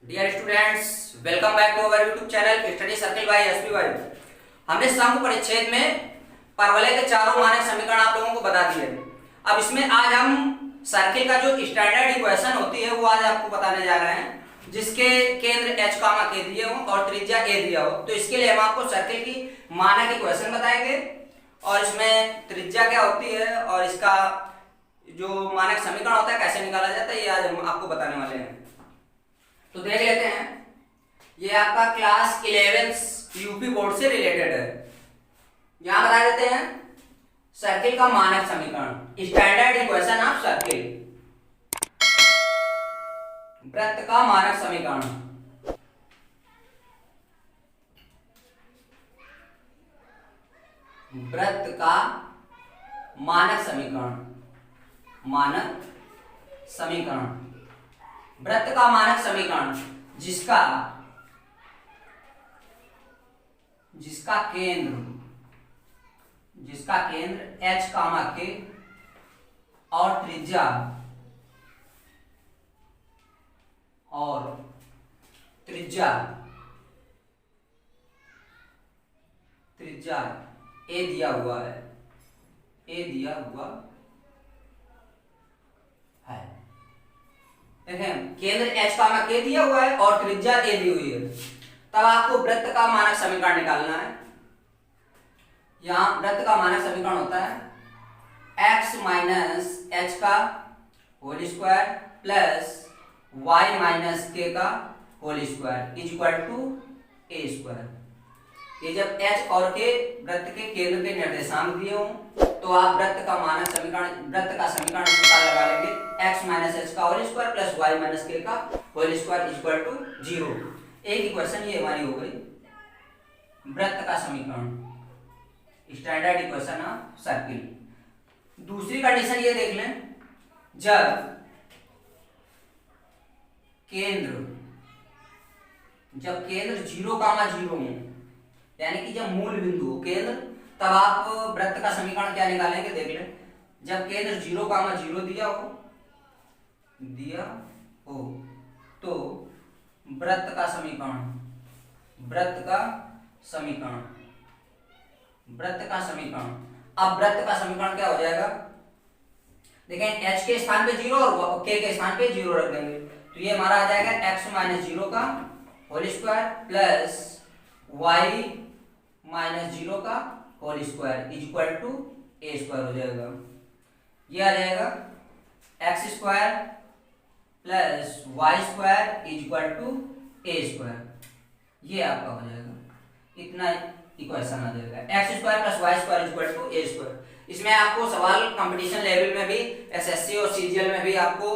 Dear students, welcome back to our YouTube channel study circle by SP Y. हमने सम परिच्छेद में परवलय के चारों मानक समीकरण आप लोगों को बता दिए। अब इसमें आज हम सर्किल का जो स्टैंडर्ड इक्वेशन होती है वो आज आपको बताने जा रहे हैं, जिसके केंद्र h कामा के दिए हो और त्रिज्या a दिया हो। तो इसके लिए हम आपको सर्किल की मानक इक्वेशन बताएंगे और इसमें त्रिज्या क्या होती है और इसका जो मानक समीकरण होता है कैसे निकाला जाता है, ये आज हम आपको बताने वाले हैं। तो देख लेते हैं, ये आपका क्लास 11 यूपी बोर्ड से रिलेटेड है। यहां बता देते हैं सर्किल का मानक समीकरण, स्टैंडर्ड इक्वेशन ऑफ सर्किल, वृत्त का मानक समीकरण। वृत्त का मानक समीकरण, मानक समीकरण, वृत्त का मानक समीकरण जिसका केंद्र h कामा के और त्रिज्या a दिया हुआ है, देखें केंद्र h कामा k दिया हुआ है और त्रिज्या a दी हुई है। तब आपको वृत्त का मानक समीकरण निकालना है। यहां वृत्त का मानक समीकरण होता है x माइनस h का whole square plus y minus k का whole square is equal to a square. ये जब h और k वृत्त के केंद्र के निर्देशांक दिए हों तो आप वृत्त का समीकरण पता लगा लेंगे, x माइनस h का whole square plus y minus k का whole square is equal to 0। एक इक्वेशन ये हमारी हो गई वृत्त का समीकरण, स्टैंडर्ड इक्वेशन ऑफ सर्किल। दूसरी कंडीशन ये देख लें, जब केंद्र 0 कामा 0 हो, यानी कि जब मूल बिंदु हो केंद्र, तब आप वृत्त का समीकरण क्या निकालेंगे देख लें। जब केंद्र 0 कामा 0 दिया हो तो वृत्त का समीकरण अब वृत्त का समीकरण क्या हो जाएगा, देखें h के स्थान पे 0 और k के स्थान पे 0 रख देंगे तो ये हमारा आ जाएगा x माइनस 0 का whole square plus y minus 0 का whole square is equal to a square हो जाएगा। ये आ जाएगा x square plus y square is equal to a square. ये आपका हो जाएगा, इतना इक्वेशन आ जाएगा x square plus y square is equal to a square. इसमें आपको सवाल कंपटीशन लेवल में भी, एसएससी और सीजीएल में भी आपको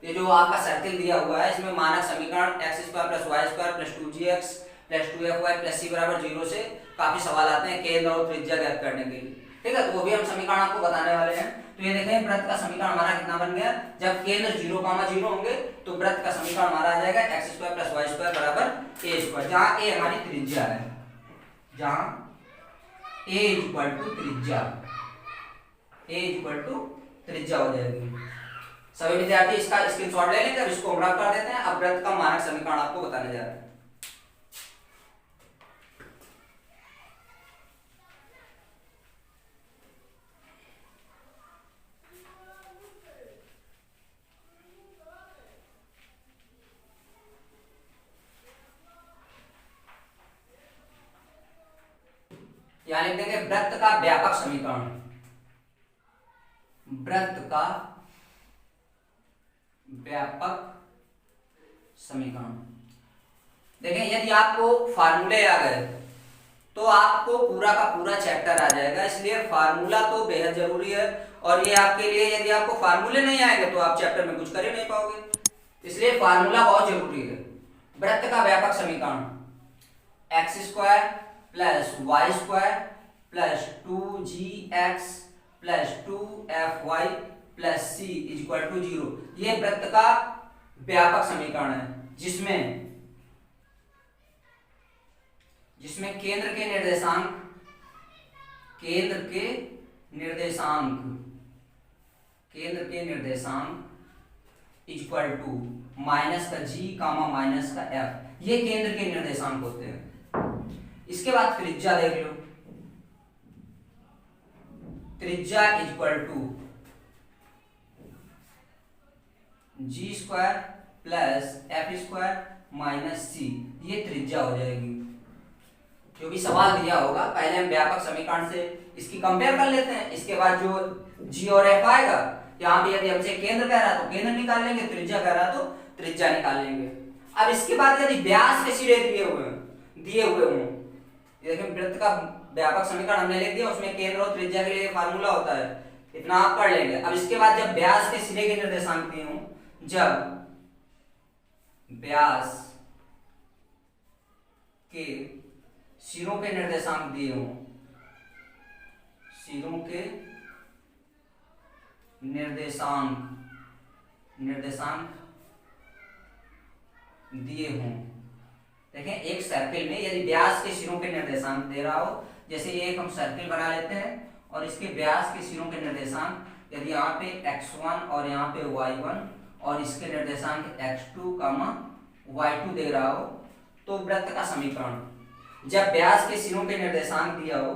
ये जो आपका सर्किल दिया हुआ है इसमें मानक समीकरण x square plus y square plus 2gx plus 2fy plus c बराबर 0 से काफी सवाल आते हैं केंद्र और त्रिज्या ज्ञात करने के लिए, ठीक है। तो वो भी हम समीकरण आपको बताने वाले हैं। तो ये देखें वृत्त का समीकरण हमारा कितना बन गया, जब केंद्र 0 कामा 0 होंगे तो वृत्त का समीकरण हमारा आ जाएगा x square plus y square बराबर a स्क्वायर, जहां a हमारी त्रिज्या है, जहां a इक्वल टू त्रिज्या हो जाएगी। सभी विद्यार्थी इसका स्क्रीनशॉट ले लेंगे, अब इसको हम रख कर देते हैं। अब वृत्त का मानक समीकरण आपको बताने जा रहे हैं। यहां लिख देंगे वृत्त का व्यापक समीकरण, वृत्त का व्यापक समीकरण। देखें यदि आपको फार्मूले आ गए तो आपको पूरा का पूरा चैप्टर आ जाएगा, इसलिए फार्मूला तो बेहद जरूरी है। और ये आपके लिए, यदि आपको फार्मूले नहीं आएंगे तो आप चैप्टर में कुछ कर ही नहीं पाओगे, इसलिए फार्मूला बहुत जरूरी है। वृत्त का व्यापक समीकरण x square plus y square plus 2gx plus 2fy plus c is equal to 0। ये वृत्त का व्यापक समीकरण है जिसमें केंद्र के निर्देशांक इक्वल टू माइनस का जी कामा माइनस का एफ, ये केंद्र के निर्देशांक होते हैं। इसके बाद त्रिज्या देख लो, त्रिज्या equal to G square plus F square minus C, ये त्रिज्या हो जाएगी। जो भी सवाल दिया होगा पहले हम व्यापक समीकरण से इसकी कंपेयर कर लेते हैं, इसके बाद जो जी और एफ आएगा, यहाँ पे यदि हमसे केंद्र कह रहा है तो केंद्र निकाल लेंगे, त्रिज्या कह रहा है तो त्रिज्या निकाल लेंगे। अब इसके बाद यदि व्यास के सिरे दिए हुए हों, देखिए वृत्त का व्यापक समीकरण हमने लिख दिया, उसमें केंद्र और त्रिज्या के लिए फार्मूला होता है, इतना आप पढ़ लेंगे। अब इसके बाद जब व्यास के सिरे के निर्देशांक दिए हों, जब व्यास के सिरों के निर्देशांक दिए हों, सिरों के निर्देशांक दिए हों, देखें एक सर्किल में यदि व्यास के सिरों के निर्देशांक दे रहा हो, जैसे ये एक हम सर्किल बना लेते हैं और इसके व्यास के सिरों के निर्देशांक यदि यहाँ पे x1 और यहाँ पे y1 और इसके निर्देशांक x2, y2 दे रहा हो, तो वृत्त का समीकरण जब व्यास के सिरों के निर्देशांक दिया हो,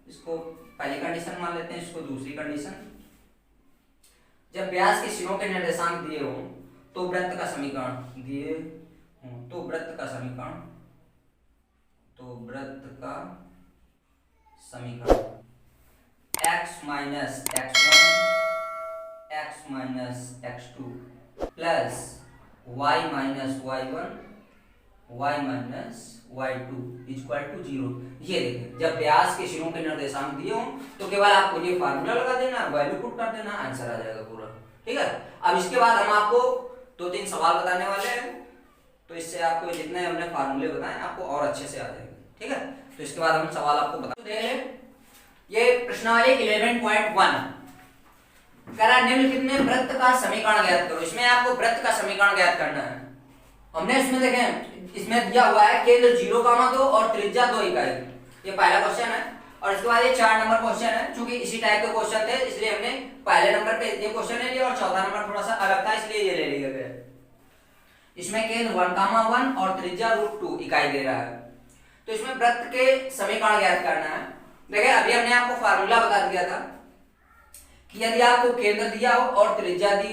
इसको पहली कंडीशन मान लेते हैं, इसको दूसरी कंडीशन, जब व्यास के सिरों के निर्देशांक दिए हो तो वृत्त का समीकरण दिए हो, तो वृत्त का समीकरण x minus x1 x minus x2 plus y minus y1 y minus y2 equal to 0। ये देखिए जब व्यास के सिरों के निर्देशांक दिए हो तो केवल आपको ये फार्मूला लगा देना, वैल्यू पुट कर देना, आंसर आ जाएगा पूरा। ठीक है, अब इसके बाद हम आपको 2-3 सवाल बताने वाले हैं, तो इससे आपको जितने हमने फार्मूले बताए आपको और अच्छे से आ जाएंगे। ठीक है, तो इसके बाद हम सवाल आपको बता देंगे। ये प्रश्नावली 11.1 कह रहा है निम्नलिखित में वृत्त का समीकरण ज्ञात करो। इसमें आपको वृत्त का समीकरण ज्ञात करना है। हमने इसमें देखें, इसमें दिया हुआ है केंद्र 0,2 और त्रिज्या 2 इकाई, ये पहला क्वेश्चन है। और इसके बाद ये 4 नंबर क्वेश्चन है, चूंकि इसी टाइप के क्वेश्चन थे इसलिए हमने पहले नंबर पे ये क्वेश्चन ले लिया और चौथा नंबर थोड़ा सा अलग था इसलिए ये ले लिया गया। इसमें केंद्र 1,1 और त्रिज्या √2 इकाई दे रहा है। तो इसमें वृत्त के समीकरण ज्ञात करना है। देखिए अभी हमने आपको फार्मूला बता दिया था कि यदि आपको केंद्र दिया हो और त्रिज्या दी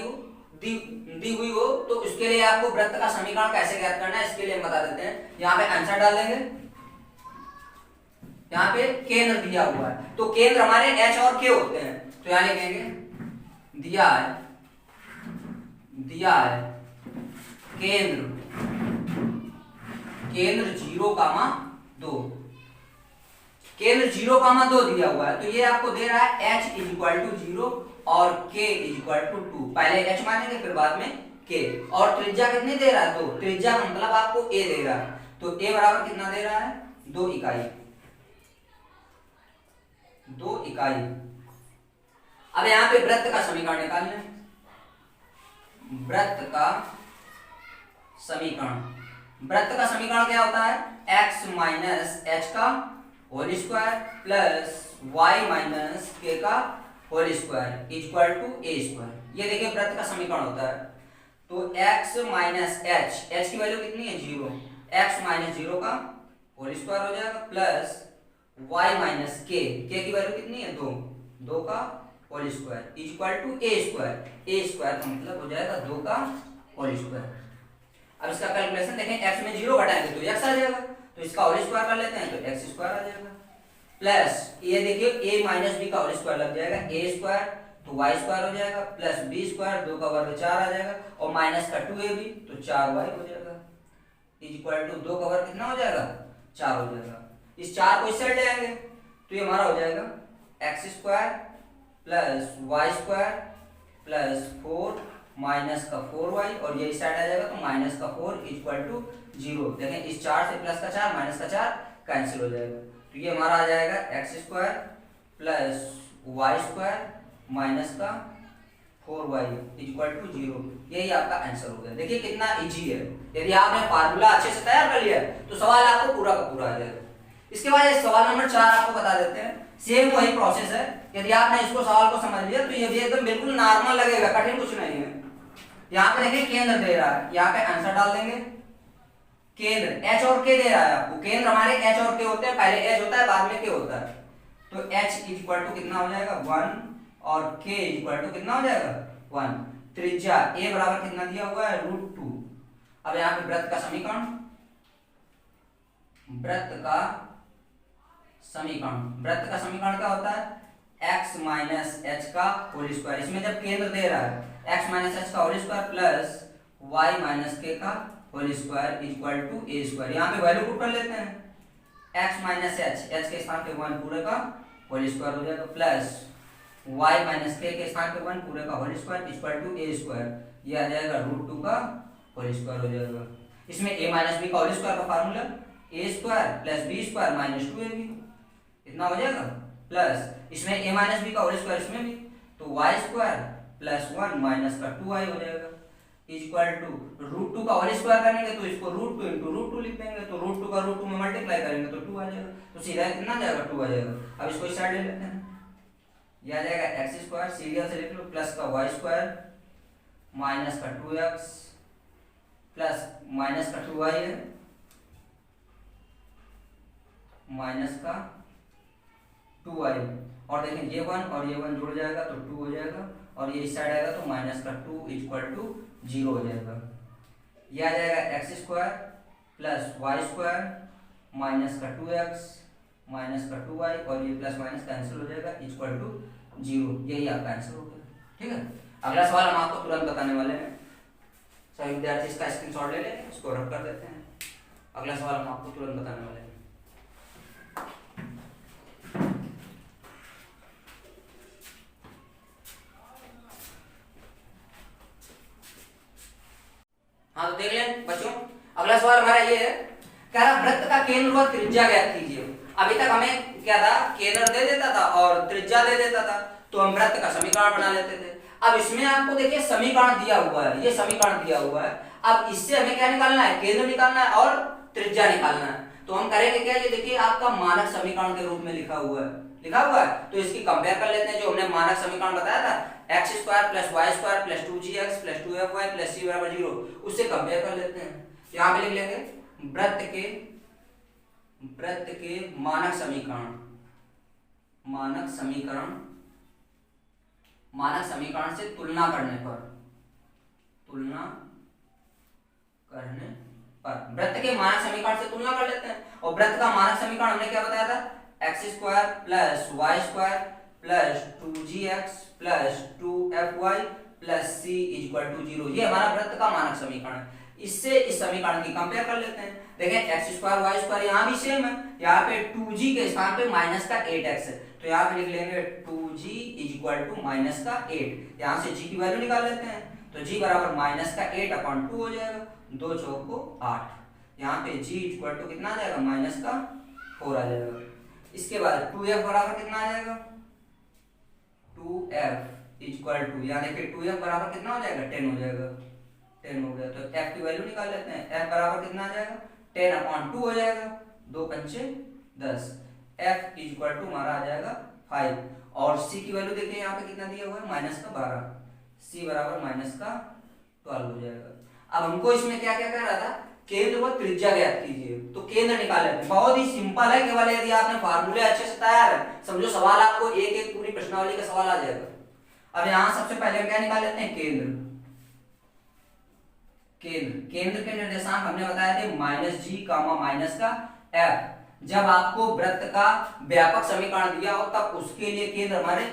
हुई हो तो उसके लिए आपको वृत्त का समीकरण कैसे ज्ञात करना है इसके लिए हम बता देते हैं। यहाँ पे आंसर डाल देंगे, यहाँ पे केंद्र दिया हुआ है तो केंद्र हमारे h और k होते हैं, तो यहाँ लिखेंगे दिया है केंद्र 0,2, केंद्र 0,2 दिया हुआ है, तो ये आपको दे रहा है h = 0 और k = 2। पहले h मानेंगे फिर बाद में k। और त्रिज्या कितनी दे रहा है? 2। त्रिज्या का मतलब आपको a दे रहा है, तो a बराबर कितना दे रहा है? 2 इकाई। अब यहाँ पे वृत्त का समीकरण निकाल लें। वृत्त का समीकरण क्या होता है? x माइनस h का whole square plus y minus k का whole square equal to a square. ये देखिए वृत्त का समीकरण होता है। तो x माइनस h की वैल्यू कितनी है? 0। x माइनस 0 का होल स्क्वायर हो जाएगा प्लस y माइनस k की वैल्यू कितनी है? 2 का whole square equal to a square का मतलब हो जाएगा 2 का होल स्क्वायर। अब इसका कैलकुलेशन देखें, x में 0 घटाएंगे तो x आ जाएगा, तो इसका होल स्क्वायर कर लेते हैं तो x स्क्वायर आ जाएगा प्लस ये देखिए a माइनस b का होल स्क्वायर लग जाएगा a स्क्वायर तो y स्क्वायर हो जाएगा प्लस b स्क्वायर 2 का वर्ग 4 आ जाएगा और माइनस का 2ab तो 4y हो जाएगा इक्वल टू 2 का वर्ग कितना हो जाएगा? 4 हो जाएगा। इस 4 को इस साइड ले आएंगे तो ये हमारा हो जाएगा x square plus y square plus 4 minus का 4y और ये इस साइड आ जाएगा तो माइनस का 4 इक्वल टू 0। देखें इस 4 से प्लस का 4 माइनस का 4 कैंसिल हो जाएगा, तो ये हमारा आ जाएगा x square plus y square minus का 4y इक्वल टू 0। यही आपका आंसर हो गया। देखिए कितना इजी है। यदि आपने फार्मूला अच्छे से तैयार कर लिया तो सवाल आपको पूरा का पूरा आ जाएगा। इसके बाद सवाल नंबर 4 आपको बता देते हैं। सेम वही प्रोसेस है। यदि आपने इसको सवाल को समझ लिया तो ये भी एकदम बिल्कुल नॉर्मल लगेगा, कठिन कुछ नहीं है। यहाँ पे देखिए केंद्र दे रहा है, यहाँ पे आंसर डाल देंगे केंद्र एच और के दे रहा है आपको। केंद्र हमारे एच और के होते हैं, पहले एच होता है बाद में के होता है। तो एच इक्वल टू कितना हो जाएगा 1 और के इक्वल टू कितना हो जाएगा 1। त्रिज्या ए बराबर कितना दिया हुआ है √2। अब यहाँ पे वृत्त का समीकरण, वृत्त का समीकरण क्या होता है x माइनस एच का होल स्क्वायर। इसमें जब केंद्र दे रहा है x माइनस एच का whole square plus y minus K का whole square equal to A square. यहाँ पे वैल्यू पुट कर लेते हैं x माइनस एच के स्थान पे 1 पूरे का होल स्क्वायर हो जाएगा प्लस y माइनस के स्थान पे 1 पूरे का whole square equal to A square. ये आ जाएगा √2 का होल स्क्वायर हो जाएगा। इसमें a माइनस बी का होल स्क्वायर का formula A square plus B square minus 2ab इतना हो जाएगा प्लस इसमें a माइनस बी का होल स्क्वायर इसमें भी, तो y स्क्वायर प्लस 1 माइनस का 2y हो जाएगा इक्वल टू √2 का होल स्क्वायर करेंगे तो इसको √2 into √2 लिख देंगे, तो √2 का √2 में मल्टीप्लाई करेंगे तो 2 आ जाएगा। तो सीधा कितना आ जाएगा 2 आ जाएगा। अब इसको इस साइड ले लेते हैं, ये आ जाएगा x स्क्वायर सीरियल से लिख लो प्लस का y स्क्वायर माइनस का 2x प्लस माइनस का 2y है माइनस का 2y और देखें ये 1 और ये 1 जुड़ जाएगा तो 2 हो जाएगा और ये इस साइड आएगा तो माइनस का 2 इक्वल टू 0 हो जाएगा। ये आ जाएगा x square plus y square minus का 2x माइनस का 2y और ये प्लस माइनस कैंसिल हो जाएगा इक्वल टू 0। यही आपका आंसर हो गया। ठीक है, अगला सवाल हम आपको तुरंत बताने वाले हैं। सभी विद्यार्थी इसका स्क्रीनशॉट ले लें, इसको रख कर देते हैं। अगला सवाल हम आपको तुरंत बताने वाले हैं। हाँ तो देख लें बच्चों, अगला सवाल हमारा ये है, कह रहा वृत्त का केंद्र व त्रिज्या ज्ञात कीजिए। अभी तक हमें क्या था, केंद्र दे देता था और त्रिज्या दे देता था तो हम वृत्त का समीकरण बना लेते थे। अब इसमें आपको देखिए समीकरण दिया हुआ है, ये समीकरण दिया हुआ है। अब इससे हमें क्या निकालना है, केंद्र निकालना है और त्रिज्या निकालना है। तो हम करेंगे क्या, ये देखिए आपका मानक समीकरण के रूप में लिखा हुआ है, तो इसकी कंपेयर कर लेते हैं। जो हमने मानक समीकरण बताया था x square plus y square plus 2gx plus 2fy plus c बराबर 0, उससे कंपेयर कर लेते हैं। यहाँ पे लिख लेंगे वृत्त के मानक समीकरण से तुलना करने पर वृत्त के मानक समीकरण से तुलना कर लेते हैं। और वृत्त का मानक समीकरण हमने क्या बताया था, x square plus y square plus 2gx plus 2fy plus c equal to 0। ये हमारा वृत्त का मानक समीकरण है। इससे इस समीकरण की कंपेयर कर लेते हैं। देखें x स्क्वायर y स्क्वायर यहाँ भी सेम है, यहाँ पे 2g के स्थान पे माइनस का 8x है, तो यहाँ पे लिख लेंगे 2g इक्वल टू माइनस का 8। यहाँ से g की वैल्यू निकाल लेते हैं, तो g बराबर माइनस का 8/2 हो जाएगा, 2 चौको 8। यहाँ पे g इक्वल टू कितना आ जाएगा, माइनस का 4 आ जाएगा। इसके बाद 2f बराबर कितना आ जाएगा, 2f इक्वल टू, यहाँ देखिए 2f बराबर कितना हो जाएगा, 10 हो जाएगा, 10 हो गया। तो f की वैल्यू निकाल लेते हैं, f बराबर कितना आ जाएगा, 10/2 हो जाएगा, 2 पंचे 10, f इक्वल टू हमारा आ जाएगा 5। और c की वैल्यू देखिए यहाँ पे कितना दिया हुआ है, माइनस का 12, c बराबर माइनस का 12 हो जाएगा। अब हमको इसमें क्या क्या कह रहा था, केंद्र व त्रिज्या ज्ञात कीजिए, तो केंद्र निकाल लेते हैं। बहुत ही सिंपल है, केवल यदि आपने फार्मूले अच्छे से तैयार है, समझो सवाल आपको एक एक पूरी प्रश्नावली का सवाल आ जाएगा। अब यहाँ सबसे पहले हम क्या निकाल लेते हैं, केंद्र के निर्देशांक हमने बताए थे -g माइनस का f। जब आपको वृत्त का व्यापक समीकरण दिया हो तब उसके लिए केंद्र हमारे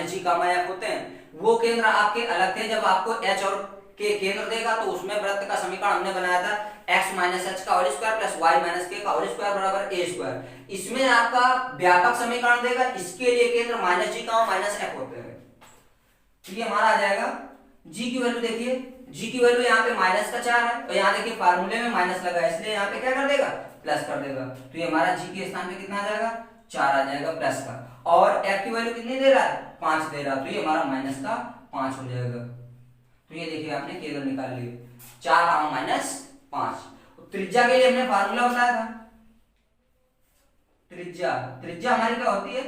-g f होते हैं। वो केंद्र आपके अलग थे, जब आपको h और k केंद्र देगा तो उसमें वृत्त का समीकरण हमने बनाया था x माइनस एच का whole square plus y minus K का होल स्क्वायर बराबर a स्क्वायर। इसमें आपका व्यापक समीकरण देगा, इसके लिए केंद्र -g माइनस f होते हैं। तो ये हमारा आ जाएगा, g की वैल्यू देखिए, g की वैल्यू यहाँ पे माइनस का 4 है, तो यहाँ देखिए फार्मूले में माइनस लगा है, इसलिए यहाँ पे क्या कर देगा, प्लस कर देगा। तो ये हमारा g के स्थान पे कितना आ जाएगा, 4 आ जाएगा प्लस का। और f की वैल्यू कितनी दे रहा है, 5 दे रहा है, तो ये हमारा माइनस का 5 हो जाएगा। तो ये देखिए आपने केंद्र निकाल लिए, 4 माइनस 5। त्रिज्या के लिए हमने फार्मूला बताया था, त्रिज्या हमारी क्या होती है,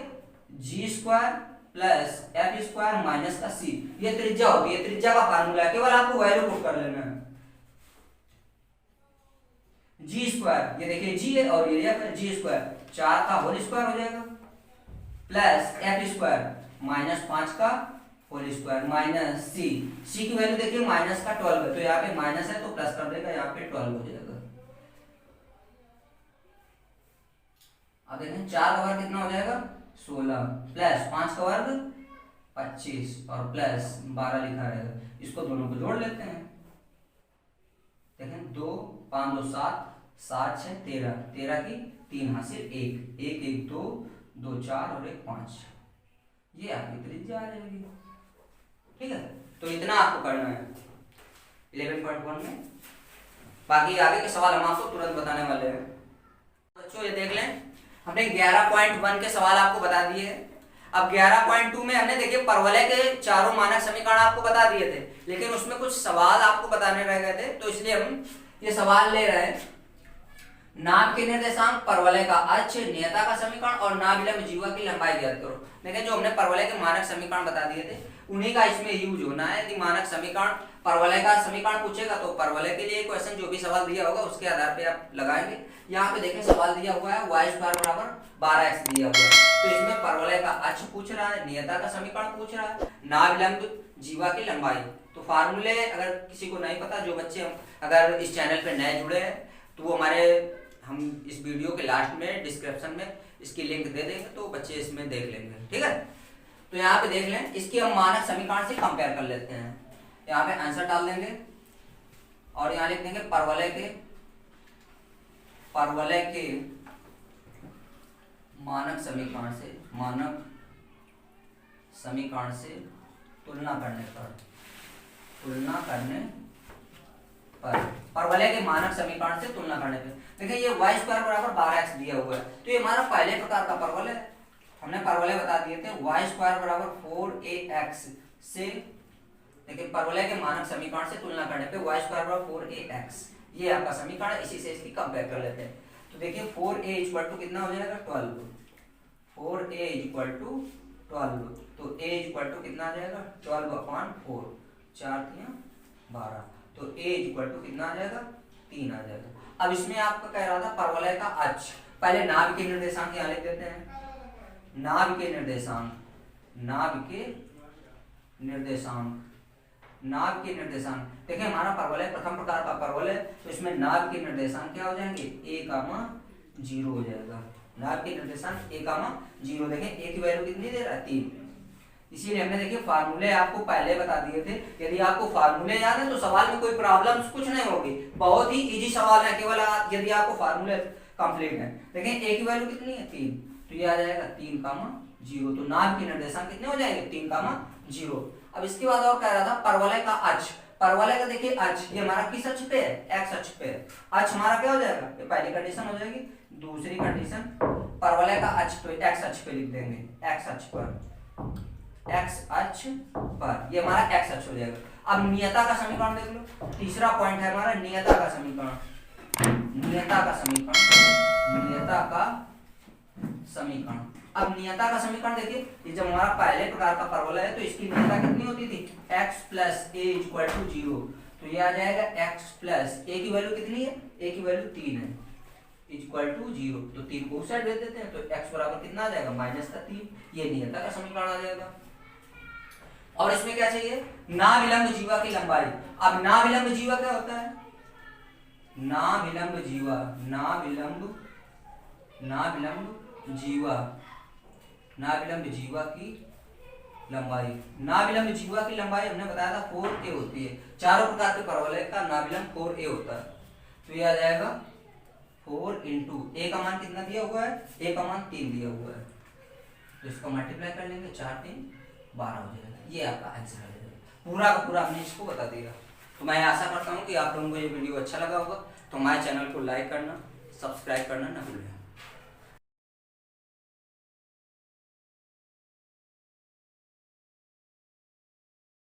g square plus F square minus का सी, ये त्रिज्या होती है, त्रिज्या का फार्मूला है, केवल आपको वैल्यू पुट कर लेना है। जी स्क्वायर, ये देखिए जी है और ये जी स्क्वायर, 4 का होल स्क्वायर हो जाएगा प्लस एफ स्क्वायर माइनस 5 का होल स्क्वायर माइनस सी, सी की वैल्यू देखिए माइनस का 12 है, तो यहाँ पे माइनस है तो प्लस कर देगा, यहाँ पे 12 हो जाएगा। अब देखें 4 का वर्ग कितना हो जाएगा 16 प्लस 5 का वर्ग 25 और प्लस 12 लिखा रहेगा, इसको दोनों को जोड़ लेते हैं। देखें 2 5 2 7 7 6 13, 13 की 3 हासिल 1 1 1 2 2 4 और 1 5, ये आपकी त्रिज्या आ जाएगी। ठीक है, तो इतना आपको करना है 11.1 में। बाकी आगे के सवाल हम आपको तुरंत बताने वाले हैं। बच्चों ये देख लें, हमने 11.1 के सवाल आपको बता दिए हैं। अब 11.2 में हमने देखिए परवलय के चारों मानक समीकरण आपको बता दिए थे, लेकिन उसमें कुछ सवाल आपको बताने रह गए थे, तो इसलिए हम ये सवाल ले रहे हैं। नाभ के निर्देशांक, परवलय का अक्ष, नियता का समीकरण और नाभिलंब जीवा की लंबाई ज्ञात करो। देखिए जो हमने परवलय के मानक समीकरण बता दिए थे उन्हीं का इसमें यूज होना है। यदि मानक समीकरण परवलय का समीकरण पूछेगा तो परवलय के लिए क्वेश्चन जो भी सवाल दिया होगा उसके आधार पे आप लगाएंगे। यहाँ पे देखें सवाल दिया हुआ है y स्क्वायर बराबर 12x दिया हुआ है, तो इसमें परवलय का अक्ष पूछ रहा है, नियता का समीकरण पूछ रहा है, नाभिलंब जीवा की लंबाई। तो फार्मूले अगर किसी को नहीं पता, जो बच्चे अगर इस चैनल पे नए जुड़े हैं तो वो हम इस वीडियो के लास्ट में डिस्क्रिप्शन में इसकी लिंक दे देंगे, तो बच्चे इसमें देख लेंगे। ठीक है, तो यहाँ पे देख लें, इसकी हम मानक समीकरण से कंपेयर कर लेते हैं। यहाँ पे आंसर डाल देंगे और यहाँ लिख देंगे परवलय के मानक समीकरण से तुलना करने पर परवलय के मानक समीकरण से तुलना करने पर देखिए ये y स्क्वायर बराबर 12x दिया हुआ है, तो ये हमारा पहले प्रकार का परवलय है। हमने परवलय बता दिए थे y स्क्वायर बराबर 4ax से, देखिए परवलय के मानक समीकरण से तुलना करने पे y स्क्वायर बराबर 4ax, ये आपका समीकरण है, इसी से इसकी कंपेयर कर लेते हैं। तो देखिए 4a इक्वल टू कितना हो जाएगा 12, 4a इक्वल टू 12, तो a इक्वल टू कितना आ जाएगा 12/4, 4 3 12, तो a इक्वल टू कितना आ जाएगा 3 आ जाएगा। अब इसमें आपका कह रहा था परवलय का अक्ष, पहले नाभ के निर्देशांक यहाँ लिख देते हैं। नाभ के निर्देशांक देखिए हमारा परवलय प्रथम प्रकार का परवलय, तो इसमें नाभ के निर्देशांक क्या हो जाएंगे a, 0 हो जाएगा। नाभ के निर्देशांक a, 0, देखें a की वैल्यू कितनी दे रहा है 3, इसीलिए हमने देखिए फार्मूले आपको पहले बता दिए थे। यदि आपको फार्मूले याद है तो सवाल में कोई प्रॉब्लम कुछ नहीं होगी, बहुत ही इजी सवाल है, केवल यदि आपको फार्मूले कंप्लीट है। देखें a की वैल्यू कितनी है 3, तो ये आ जाएगा 3, 0, तो नाभ के निर्देशांक कितने हो जाएंगे 3, 0। अब इसके बाद और कह रहा था परवलय का अक्ष, परवलय का देखिए अक्ष ये हमारा किस अक्ष पे है x अक्ष पे है, अक्ष हमारा क्या हो जाएगा, ये पहली कंडीशन हो जाएगी। दूसरी कंडीशन परवलय का अक्ष तो x अक्ष पे लिख देंगे, x अक्ष पर ये हमारा x अक्ष हो जाएगा। अब नियता का समीकरण देख लो, तीसरा पॉइंट है हमारा नियता का समीकरण। अब नियता का समीकरण देखिए, ये जब हमारा पहले प्रकार का परवलय है तो इसकी नियता कितनी होती थी x plus a equal to 0, तो ये आ जाएगा x प्लस a की वैल्यू कितनी है, a की वैल्यू 3 है, इक्वल टू 0, तो 3 को उस साइड भेज देते हैं, तो x बराबर कितना आ जाएगा -3, ये नियता का समीकरण आ जाएगा। और इसमें क्या चाहिए नाभिलंब जीवा की लंबाई। अब नाभिलंब जीवा क्या होता है, नाभिलंब जीवा की लंबाई। नाभिलंब जीवा की लंबाई हमने बताया था 4a होती है, चारों प्रकार के परवलय का नाभिलंब 4a होता है, तो ये आ जाएगा 4 इंटू a का मान कितना दिया हुआ है, a का मान 3 दिया हुआ है, तो इसको मल्टीप्लाई कर लेंगे, 4 3 12 हो जाएगा, ये आपका आंसर है। पूरा का पूरा हमने इसको बता दिया। तो मैं आशा करता हूँ कि आप लोगों को ये वीडियो अच्छा लगा होगा, तो हमारे चैनल को लाइक करना, सब्सक्राइब करना ना भूलें।